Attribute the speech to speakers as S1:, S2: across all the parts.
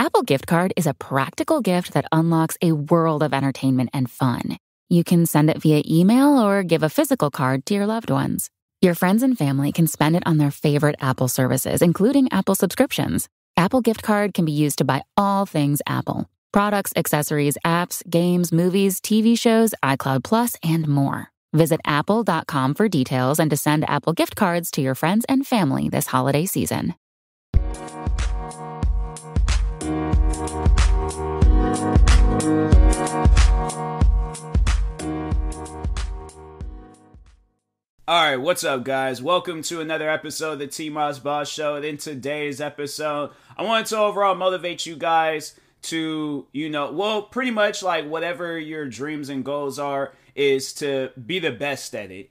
S1: Apple Gift Card is a practical gift that unlocks a world of entertainment and fun. You can send it via email or give a physical card to your loved ones. Your friends and family can spend it on their favorite Apple services, including Apple subscriptions. Apple Gift Card can be used to buy all things Apple. Products, accessories, apps, games, movies, TV shows, iCloud Plus, and more. Visit apple.com for details and to send Apple Gift Cards to your friends and family this holiday season.
S2: Alright, what's up guys? Welcome to another episode of the TMossBoss Show. And in today's episode, I wanted to overall motivate you guys to, pretty much like whatever your dreams and goals are, is to be the best at it.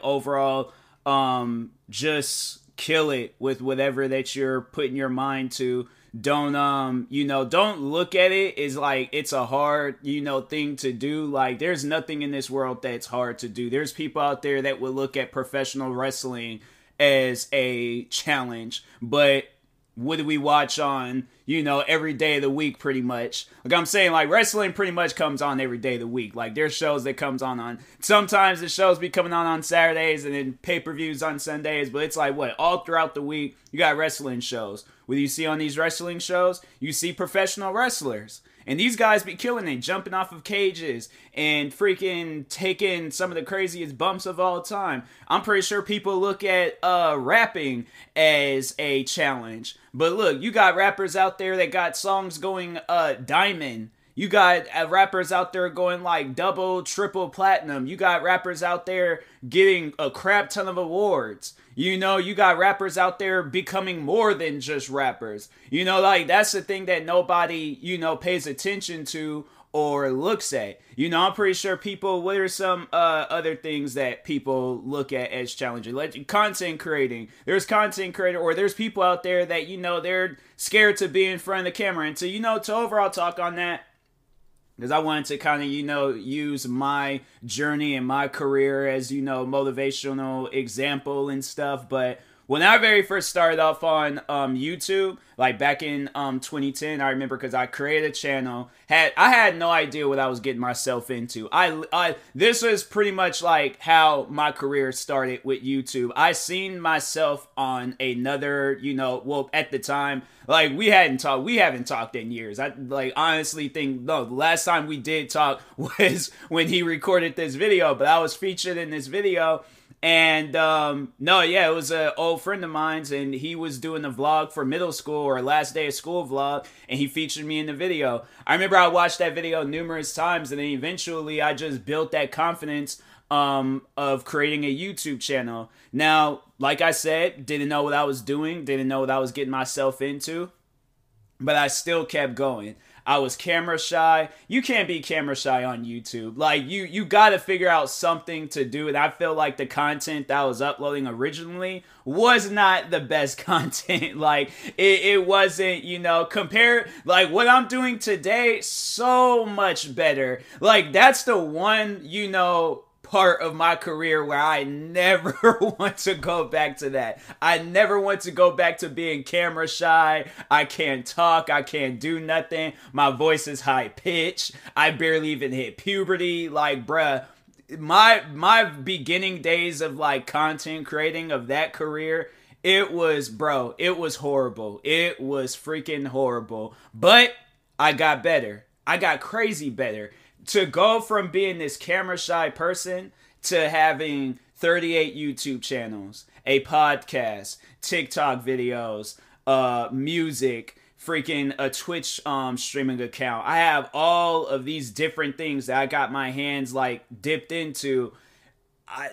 S2: Overall, just kill it with whatever that you're putting your mind to. Don't look at it as like it's a hard, thing to do. Like, there's nothing in this world that's hard to do. There's people out there that would look at professional wrestling as a challenge, but what do we watch on, every day of the week pretty much? Like I'm saying, like, wrestling pretty much comes on every day of the week. Like, there's shows that comes on. Sometimes the shows be coming on Saturdays and then pay-per-views on Sundays, but it's like, all throughout the week, you got wrestling shows. What do you see on these wrestling shows? You see professional wrestlers. And these guys be killing it, jumping off of cages and freaking taking some of the craziest bumps of all time. I'm pretty sure people look at rapping as a challenge. But look, you got rappers out there that got songs going diamond. You got rappers out there going like double, triple platinum. You got rappers out there getting a crap ton of awards. You got rappers out there becoming more than just rappers. That's the thing that nobody, pays attention to or looks at. I'm pretty sure what are some other things that people look at as challenging? Like content creating. There's content creator, or there's people out there that, they're scared to be in front of the camera. And to overall talk on that, because I wanted to kind of, use my journey and my career as, motivational example and stuff. But when I very first started off on YouTube, like back in 2010, I remember, because I created a channel. I had no idea what I was getting myself into. This was pretty much like how my career started with YouTube. I seen myself on another, at the time, like we haven't talked in years. I honestly think, no, the last time we did talk was when he recorded this video, but I was featured in this video. And, it was an old friend of mine's, and he was doing a vlog for middle school, or last day of school vlog, and he featured me in the video. I remember I watched that video numerous times, and then eventually I just built that confidence, of creating a YouTube channel. Now, like I said, didn't know what I was doing, didn't know what I was getting myself into, but I still kept going. I was camera shy. You can't be camera shy on YouTube. Like, you gotta figure out something to do. And I feel like the content that I was uploading originally was not the best content. Like, it wasn't, compared, like, what I'm doing today, so much better. Like, that's the one, part of my career where I never want to go back to that. I never want to go back to being camera shy. I can't talk. I can't do nothing. My voice is high pitched. I barely even hit puberty. Like, bruh, my beginning days of like content creating of that career, it was horrible. It was freaking horrible. But I got better. I got crazy better. To go from being this camera shy person to having 38 YouTube channels, a podcast, TikTok videos, music, freaking a Twitch streaming account. I have all of these different things that I got my hands like dipped into.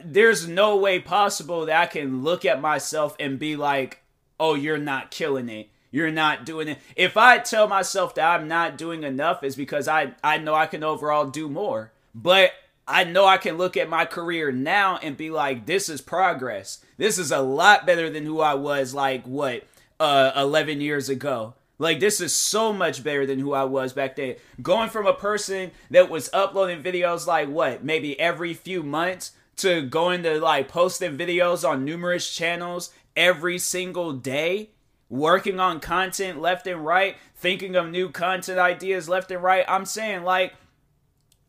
S2: There's no way possible that I can look at myself and be like, oh, you're not killing it. You're not doing it. If I tell myself that I'm not doing enough, it's because I know I can overall do more. But I know I can look at my career now and be like, this is progress. This is a lot better than who I was 11 years ago. Like, this is so much better than who I was back then. Going from a person that was uploading videos maybe every few months, to going to posting videos on numerous channels every single day. working on content left and right, thinking of new content ideas left and right. I'm saying, like,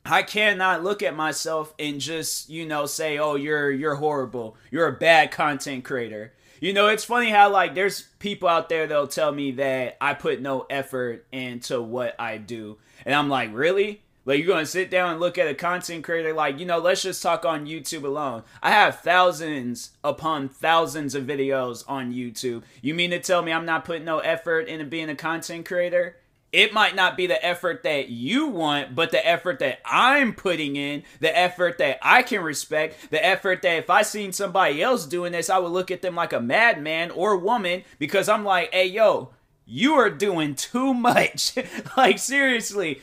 S2: I cannot look at myself and just, say, oh, you're horrible. You're a bad content creator. It's funny how, like, there's people out there that'll tell me that I put no effort into what I do. And I'm like, really? Like, you're going to sit down and look at a content creator? Like, let's just talk on YouTube alone. I have thousands upon thousands of videos on YouTube. You mean to tell me I'm not putting no effort into being a content creator? It might not be the effort that you want, but the effort that I'm putting in, the effort that I can respect, the effort that if I seen somebody else doing this, I would look at them like a madman or woman, because I'm like, hey, yo, you are doing too much. Like, seriously,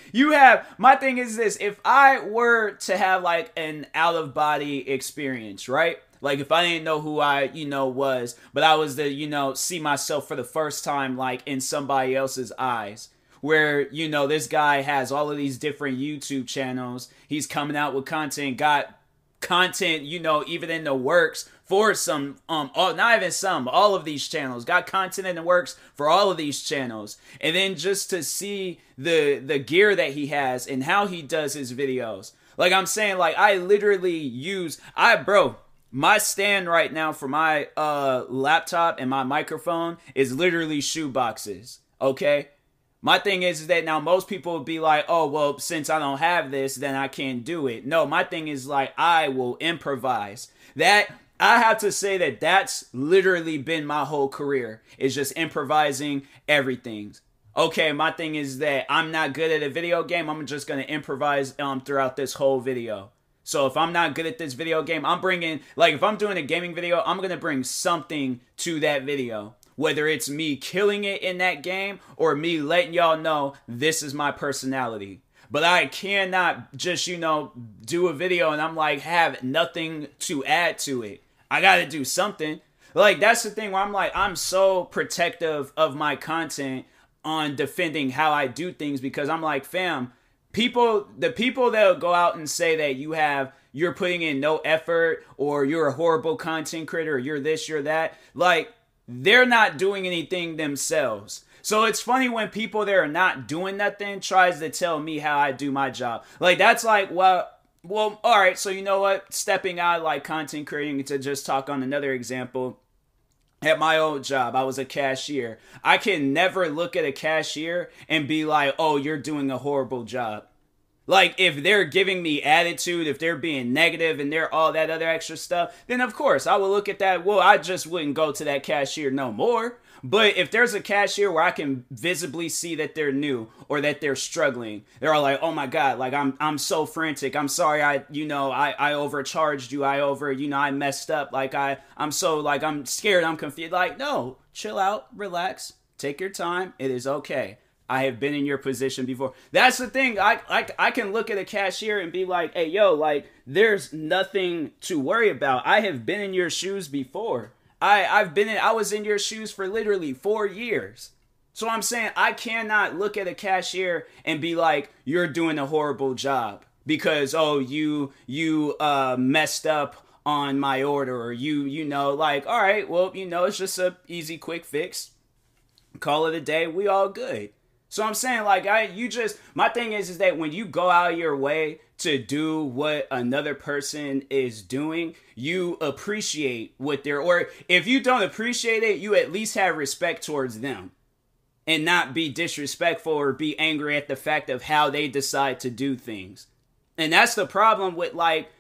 S2: my thing is this: if I were to have like an out of body experience, right? Like, if I didn't know who I, was, but I was to, see myself for the first time, like, in somebody else's eyes, where, this guy has all of these different YouTube channels. He's coming out with content, got content, even in the works for some, not even some, all of these channels, got content in the works for all of these channels. And then just to see the gear that he has and how he does his videos. Like, I'm saying, like, I literally my stand right now for my laptop and my microphone is literally shoe boxes, okay? My thing is that now most people would be like, oh, well, since I don't have this, then I can't do it. No, my thing is, like, I will improvise. That, I have to say that that's literally been my whole career, is just improvising everything. Okay, my thing is that I'm not good at a video game. I'm just going to improvise throughout this whole video. So if I'm not good at this video game, if I'm doing a gaming video, I'm going to bring something to that video. Whether it's me killing it in that game or me letting y'all know this is my personality. But I cannot just, do a video and I'm like, have nothing to add to it. I got to do something. Like, that's the thing where I'm like, I'm so protective of my content on defending how I do things, because I'm like, fam, the people that'll go out and say that you're putting in no effort, or you're a horrible content creator, or you're this, you're that, like, they're not doing anything themselves. So it's funny when people that are not doing nothing tries to tell me how I do my job. Like, that's like, well, all right, so you know what? Stepping out, like, content creating, to just talk on another example. At my old job, I was a cashier. I can never look at a cashier and be like, oh, you're doing a horrible job. Like, if they're giving me attitude, if they're being negative and they're all that other extra stuff, then of course I would look at that. Well, I just wouldn't go to that cashier no more. But if there's a cashier where I can visibly see that they're new or that they're struggling, they're all like, oh my God, like, I'm so frantic. I'm sorry. I overcharged you. I messed up. Like, I'm so, like, I'm scared. I'm confused. Like, no, chill out, relax, take your time. It is okay. I have been in your position before. That's the thing. I can look at a cashier and be like, hey, yo, like, there's nothing to worry about. I have been in your shoes before. I was in your shoes for literally 4 years. So I'm saying I cannot look at a cashier and be like, you're doing a horrible job because, oh, you messed up on my order, or like, all right, well, it's just a easy, quick fix. Call it a day. We all good. So I'm saying, like, my thing is that when you go out of your way to do what another person is doing, you appreciate or if you don't appreciate it, you at least have respect towards them and not be disrespectful or be angry at the fact of how they decide to do things. And that's the problem with, like,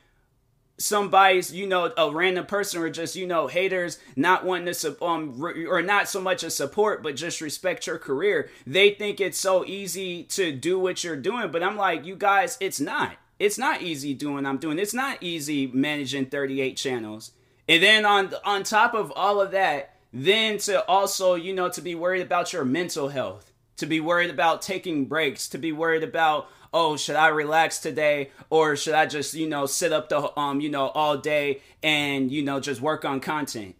S2: somebody's, a random person, or just, haters not wanting to, or not so much a support, but just respect your career. They think it's so easy to do what you're doing. But I'm like, you guys, it's not. It's not easy doing what I'm doing. It's not easy managing 38 channels. And then on top of all of that, then to also, to be worried about your mental health, to be worried about taking breaks, to be worried about, oh, should I relax today, or should I just, sit up all day and, just work on content?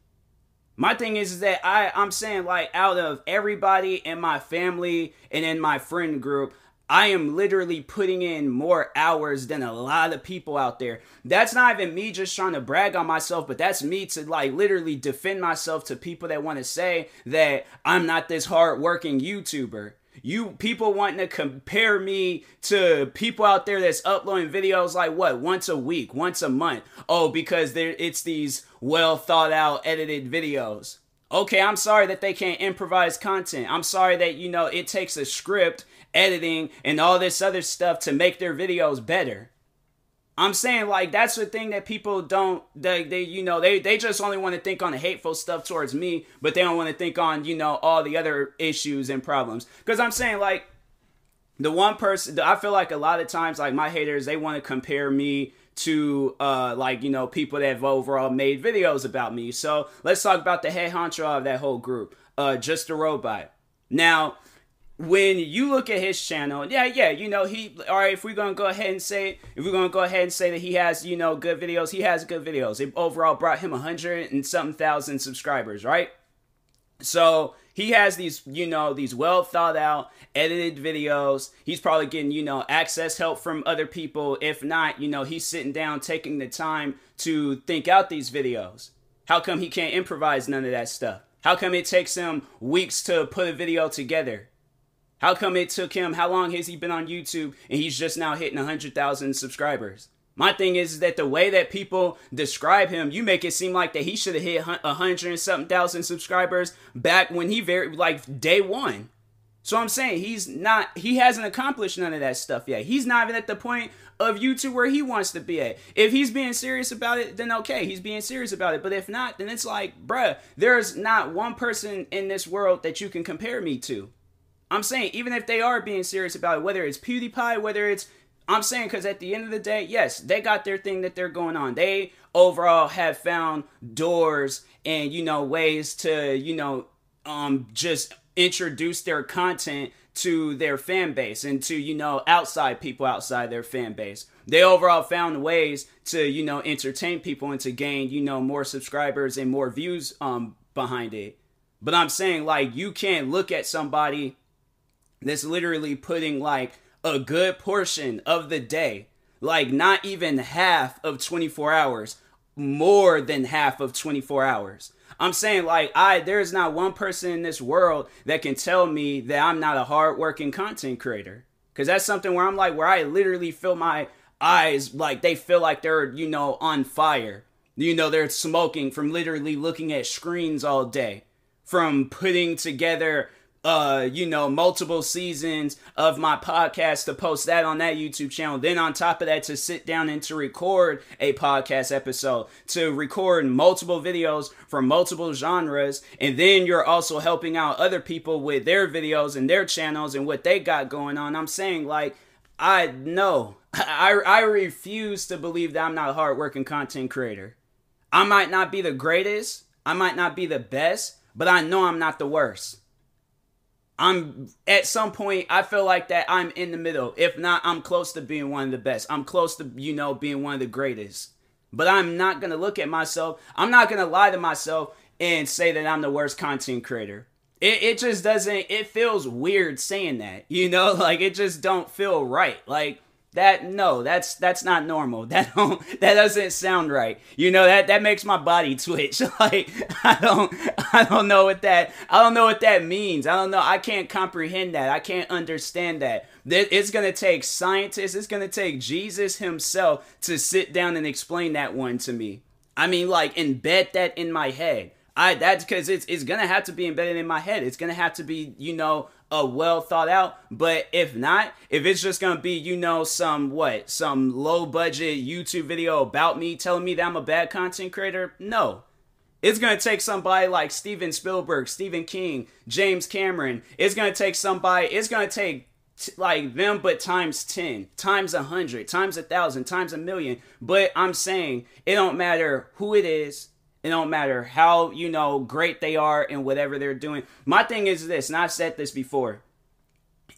S2: My thing is that I'm saying, like, out of everybody in my family and in my friend group, I am literally putting in more hours than a lot of people out there. That's not even me just trying to brag on myself, but that's me to like literally defend myself to people that want to say that I'm not this hardworking YouTuber. You people wanting to compare me to people out there that's uploading videos like what, once a week, once a month. Oh, because it's these well thought out edited videos. Okay, I'm sorry that they can't improvise content. I'm sorry that, it takes a script, editing, and all this other stuff to make their videos better. I'm saying, like, that's the thing that people don't, they just only want to think on the hateful stuff towards me, but they don't want to think on, all the other issues and problems. Because I'm saying, like, the one person, I feel like a lot of times, like, my haters, they want to compare me to people that have overall made videos about me. So let's talk about the head honcho of that whole group, Just a Robot. Now, when you look at his channel, if we're gonna go ahead and say that he has, good videos, he has good videos. It overall brought him 100 and something thousand subscribers, right? So he has these well thought out, edited videos. He's probably getting, access help from other people. If not, he's sitting down, taking the time to think out these videos. How come he can't improvise none of that stuff? How come it takes him weeks to put a video together? How come it took him, how long has he been on YouTube and he's just now hitting 100,000 subscribers? My thing is that the way that people describe him, you make it seem like that he should have hit 100 and something thousand subscribers back when day one. So I'm saying he hasn't accomplished none of that stuff yet. He's not even at the point of YouTube where he wants to be at. If he's being serious about it, then okay, he's being serious about it. But if not, then it's like, bruh, there's not one person in this world that you can compare me to. I'm saying, even if they are being serious about it, whether it's PewDiePie, I'm saying, because at the end of the day, yes, they got their thing that they're going on. They overall have found doors and, ways to, just introduce their content to their fan base and to, outside people outside their fan base. They overall found ways to, entertain people and to gain, more subscribers and more views behind it. But I'm saying, like, you can't look at somebody that's literally putting, like, a good portion of the day, like not even half of 24 hours, more than half of 24 hours. I'm saying, like, there's not one person in this world that can tell me that I'm not a hardworking content creator. Because that's something where I'm like, where I literally feel my eyes, like, they feel like they're, on fire. They're smoking from literally looking at screens all day, from putting together multiple seasons of my podcast to post that on that YouTube channel. Then on top of that, to sit down and to record a podcast episode, to record multiple videos from multiple genres. And then you're also helping out other people with their videos and their channels and what they got going on. I'm saying, like, I refuse to believe that I'm not a hardworking content creator. I might not be the greatest. I might not be the best, but I know I'm not the worst. I'm at some point, I feel like that I'm in the middle. If not, I'm close to being one of the best. I'm close to, being one of the greatest. But I'm not going to look at myself. I'm not going to lie to myself and say that I'm the worst content creator. It just doesn't, it feels weird saying that, like it just don't feel right. Like that, no, that's not normal. That doesn't sound right. That makes my body twitch. Like, I don't know what that means. I don't know. I can't comprehend that. I can't understand that. It's going to take scientists. It's going to take Jesus himself to sit down and explain that one to me. I mean, like, embed that in my head. That's because it's going to have to be embedded in my head. It's going to have to be, a well thought out. But if not, if it's just going to be, some low budget YouTube video about me telling me that I'm a bad content creator, no. It's going to take somebody like Steven Spielberg, Stephen King, James Cameron. It's going to take like them, but times 10, times 100, times 1,000, times 1,000,000. But I'm saying it don't matter who it is. It don't matter how, great they are and whatever they're doing. My thing is this, and I've said this before.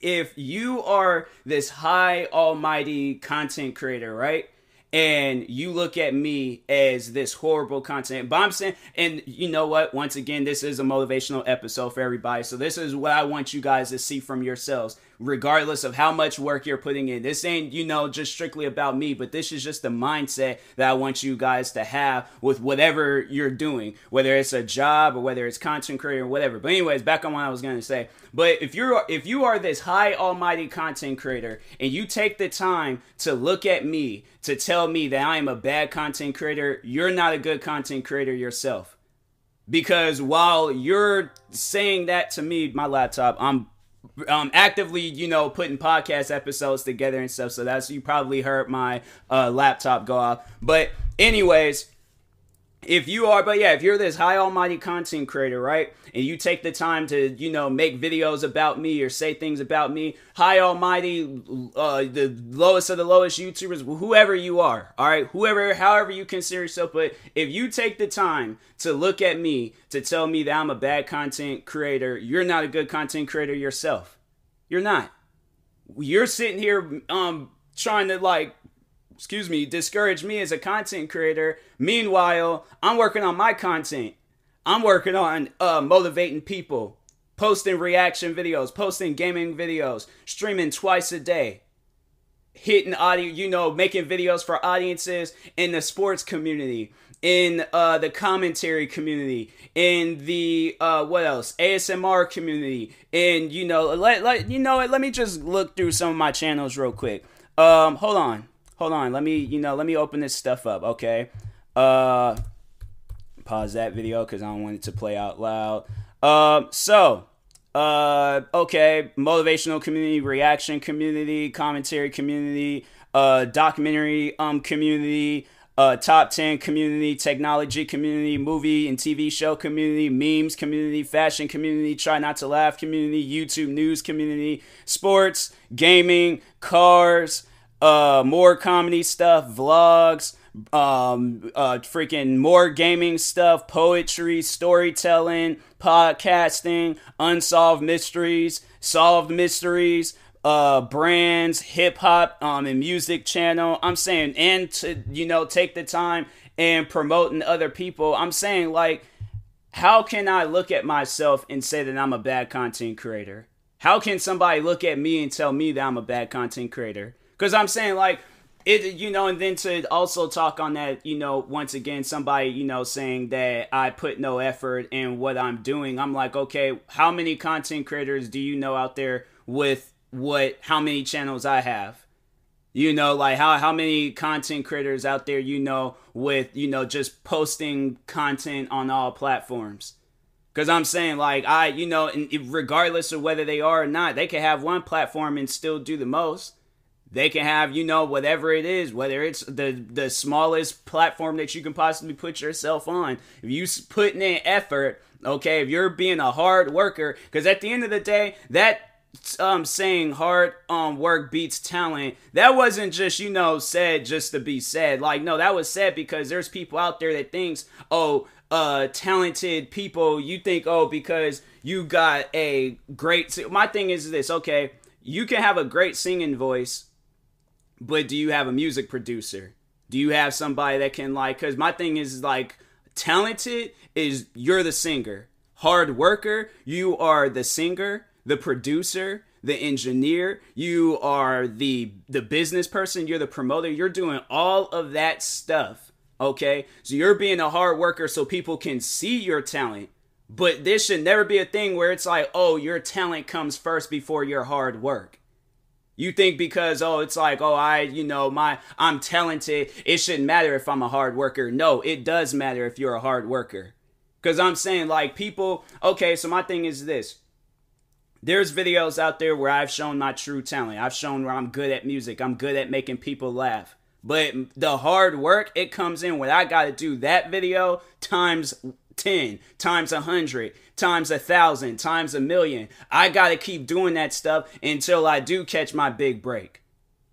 S2: If you are this high almighty content creator, right? and you look at me as this horrible content. But I'm saying, and you know what? Once again, this is a motivational episode for everybody. So this is what I want you guys to see from yourselves, regardless of how much work you're putting in. This ain't, just strictly about me, but this is just the mindset that I want you guys to have with whatever you're doing, whether it's a job or whether it's content creator or whatever. But anyways, back on what I was going to say. But if you are this high almighty content creator and you take the time to look at me to tell me that I am a bad content creator, you're not a good content creator yourself. Because while you're saying that to me, my laptop, I'm actively, putting podcast episodes together and stuff. So you probably heard my laptop go off. But anyways, if you're this high almighty content creator, right? And you take the time to, make videos about me or say things about me, high almighty, the lowest of the lowest YouTubers, whoever you are, all right? However you consider yourself. But if you take the time to look at me to tell me that I'm a bad content creator, you're not a good content creator yourself. You're not. You're sitting here trying to discourage me as a content creator. Meanwhile, I'm working on my content. I'm working on motivating people, posting reaction videos, posting gaming videos, streaming twice a day, hitting audio, making videos for audiences in the sports community, in the commentary community, in the ASMR community, and let me just look through some of my channels real quick. Hold on. Let me open this stuff up, okay? Pause that video because I don't want it to play out loud. Okay, motivational community, reaction community, commentary community, documentary community, top 10 community, technology community, movie and TV show community, memes community, fashion community, try not to laugh community, YouTube news community, sports, gaming, cars, more comedy stuff, vlogs, freaking more gaming stuff, poetry, storytelling, podcasting, unsolved mysteries, solved mysteries, brands, hip hop, and music channel. I'm saying, and to, take the time and promoting other people. I'm saying, how can I look at myself and say that I'm a bad content creator? How can somebody look at me and tell me that I'm a bad content creator? Because I'm saying, and then to also talk on that, once again, somebody, saying that I put no effort in what I'm doing. I'm like, okay, how many content creators do you know out there with how many channels I have? How many content creators out there, with, just posting content on all platforms? Because I'm saying, and regardless of whether they are or not, they can have one platform and still do the most. They can have, whatever it is, whether it's the smallest platform that you can possibly put yourself on. If you putting in effort, okay, if you're being a hard worker, because at the end of the day, that saying hard work beats talent, that wasn't just, said just to be said. No, that was said because there's people out there that thinks, talented people, you think, because you got a great... My thing is this, okay, you can have a great singing voice, but do you have a music producer? Do you have somebody that can because my thing is talented is you're the singer. Hard worker, you are the singer, the producer, the engineer. You are the business person. You're the promoter. You're doing all of that stuff. Okay. So you're being a hard worker so people can see your talent. But this should never be a thing where it's your talent comes first before your hard work. You think because, I'm talented, it shouldn't matter if I'm a hard worker. No, it does matter if you're a hard worker. Because I'm saying, people, okay, so my thing is this. There's videos out there where I've shown my true talent. I've shown where I'm good at music. I'm good at making people laugh. But the hard work, it comes in when I got to do that video times 10, times 100, times 1,000, times 1,000,000. I got to keep doing that stuff until I do catch my big break.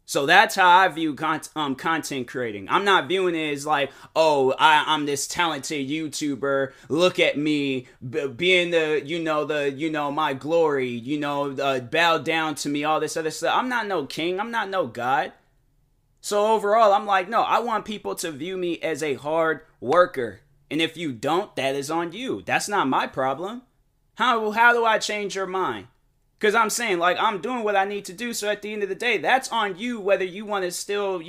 S2: So that's how I view content creating. I'm not viewing it as I'm this talented YouTuber. Look at me being my glory, bow down to me, all this other stuff. I'm not no king. I'm not no God. So overall, I'm like, no, I want people to view me as a hard worker. And if you don't, that is on you. That's not my problem. How do I change your mind? Because I'm saying, like, I'm doing what I need to do. So at the end of the day, that's on you, whether you want to still,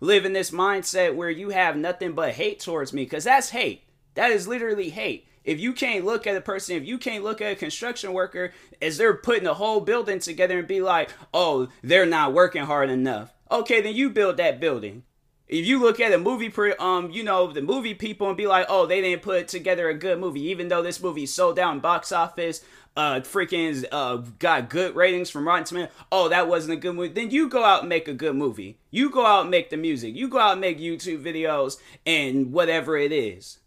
S2: live in this mindset where you have nothing but hate towards me. Because that's hate. That is literally hate. If you can't look at a person, if you can't look at a construction worker as they're putting a whole building together and be like, oh, they're not working hard enough. Okay, then you build that building. If you look at a movie, the movie people and be like, oh, they didn't put together a good movie, even though this movie sold out in box office, got good ratings from Rotten Tomatoes. Oh, that wasn't a good movie. Then you go out and make a good movie. You go out and make the music. You go out and make YouTube videos and whatever it is.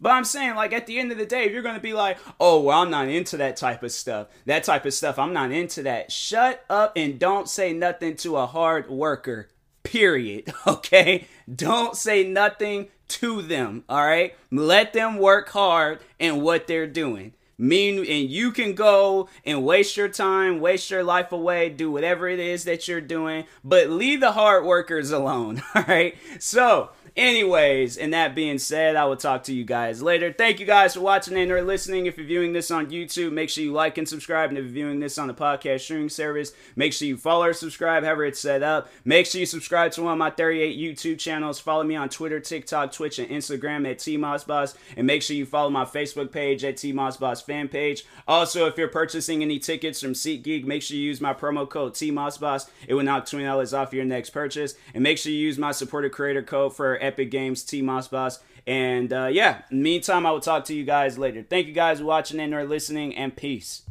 S2: But I'm saying, like, at the end of the day, if you're going to be like, oh, well, I'm not into that type of stuff. That type of stuff, I'm not into that. Shut up and don't say nothing to a hard worker. Period. Okay? Don't say nothing to them. All right? Let them work hard in what they're doing. And you can go and waste your time, waste your life away, do whatever it is that you're doing, but leave the hard workers alone. All right? So, anyways, and that being said, I will talk to you guys later. Thank you guys for watching and or listening. If you're viewing this on YouTube, make sure you like and subscribe. And if you're viewing this on the podcast streaming service, make sure you follow or subscribe, however it's set up. Make sure you subscribe to one of my 38 YouTube channels. Follow me on Twitter, TikTok, Twitch, and Instagram at TMossBoss. And make sure you follow my Facebook page at TMossBoss fan page. Also, if you're purchasing any tickets from SeatGeek, make sure you use my promo code TMossBoss. It will knock $20 off your next purchase. And make sure you use my supported creator code for Epic Games, TMossBoss. And in the meantime, I will talk to you guys later. Thank you guys for watching and or listening, and peace.